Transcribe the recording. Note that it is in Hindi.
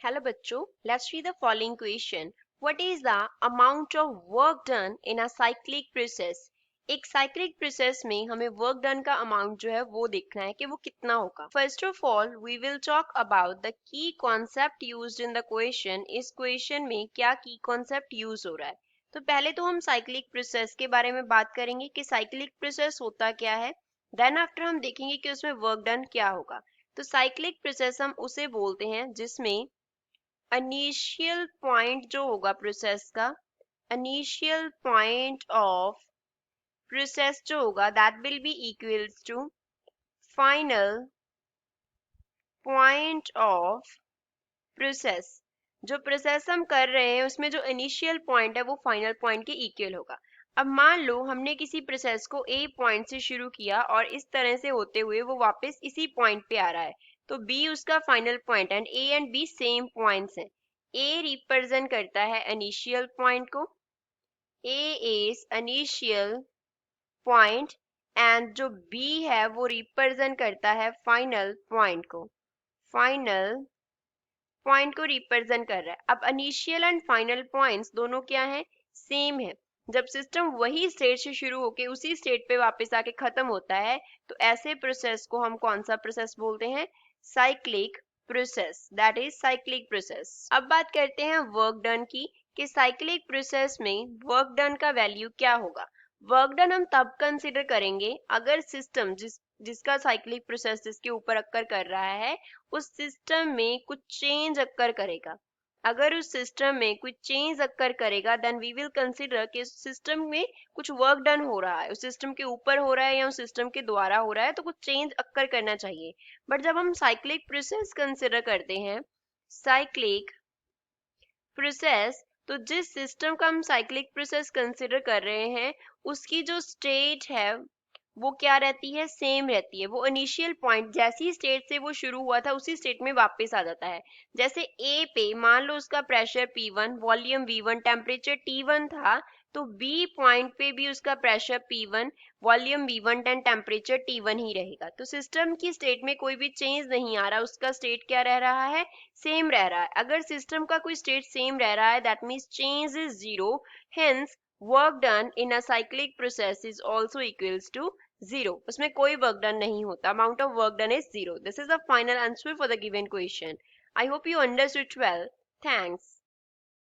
Hello बच्चों, let's read the following question. What is the amount of work done in a cyclic process? एक cyclic process में हमें work done का amount जो है वो देखना है कि वो कितना होगा. First of all, we will talk about the key concept used in the question. इस question में क्या key concept use हो रहा है. तो पहले तो हम cyclic process के बारे में बात करेंगे कि cyclic process होता क्या है. Then after हम देखेंगे कि उसमें work done क्या होगा. तो साइक्लिक प्रोसेस हम उसे बोलते हैं जिसमें इनिशियल पॉइंट जो होगा प्रोसेस का, इनिशियल पॉइंट ऑफ प्रोसेस जो होगा that will be equals to final point of process. जो प्रोसेस हम कर रहे हैं उसमें जो इनिशियल पॉइंट है वो फाइनल पॉइंट के इक्वल होगा. अब मान लो हमने किसी प्रोसेस को ए पॉइंट से शुरू किया और इस तरह से होते हुए वो वापस इसी पॉइंट पे आ रहा है, तो बी उसका फाइनल पॉइंट है. A and B same points हैं. ए रिप्रेजेंट करता है इनिशियल पॉइंट को, ए इज इनिशियल पॉइंट, एंड जो बी है वो रिप्रेजेंट करता है फाइनल पॉइंट को, फाइनल पॉइंट को रिप्रेजेंट कर रहा है. अब इनिशियल एंड फाइनल पॉइंट्स दोनों क्या हैं, सेम है. जब सिस्टम वही स्टेट से शुरू होके उसी स्टेट पे वापस आके खत्म होता है तो ऐसे प्रोसेस को हम कौन सा प्रोसेस बोलते हैं, cyclic process. That is cyclic process. अब बात करते हैं वर्क डन की कि साइक्लिक प्रोसेस में वर्क डन का वैल्यू क्या होगा. वर्क डन हम तब कंसिडर करेंगे अगर सिस्टम जिसका साइक्लिक प्रोसेस जिसके ऊपर अक्कर कर रहा है उस सिस्टम में कुछ चेंज अक्कर करेगा. अगर उस सिस्टम में कुछ चेंज अक्कर करेगा देन वी विल कंसिडर कि उस सिस्टम में कुछ वर्क डन हो रहा है, उस सिस्टम के ऊपर हो रहा है या उस सिस्टम के द्वारा हो रहा है, तो कुछ चेंज अक्कर करना चाहिए. बट जब हम साइक्लिक प्रोसेस कंसिडर करते हैं, साइक्लिक प्रोसेस, तो जिस सिस्टम का हम साइक्लिक प्रोसेस कंसिडर कर रहे हैं उसकी जो स्टेट है वो क्या रहती है, सेम रहती है. वो इनिशियल पॉइंट जैसी स्टेट से वो शुरू हुआ था उसी स्टेट में वापस आ जाता है. जैसे ए पे मान लो उसका pressure P1, volume V1, temperature T1 था, तो बी पॉइंट पे भी उसका pressure P1, volume V1 and temperature T1 ही रहेगा. तो सिस्टम की स्टेट में कोई भी चेंज नहीं आ रहा, उसका स्टेट क्या रह रहा है, सेम रह रहा है. अगर सिस्टम का कोई स्टेट सेम रह रहा है that means change is zero. Hence work done in a cyclic process is also equals to 0. उसमें कोई work done नहीं होता. Amount of work done is 0. This is the final answer for the given question. I hope you understood well. Thanks.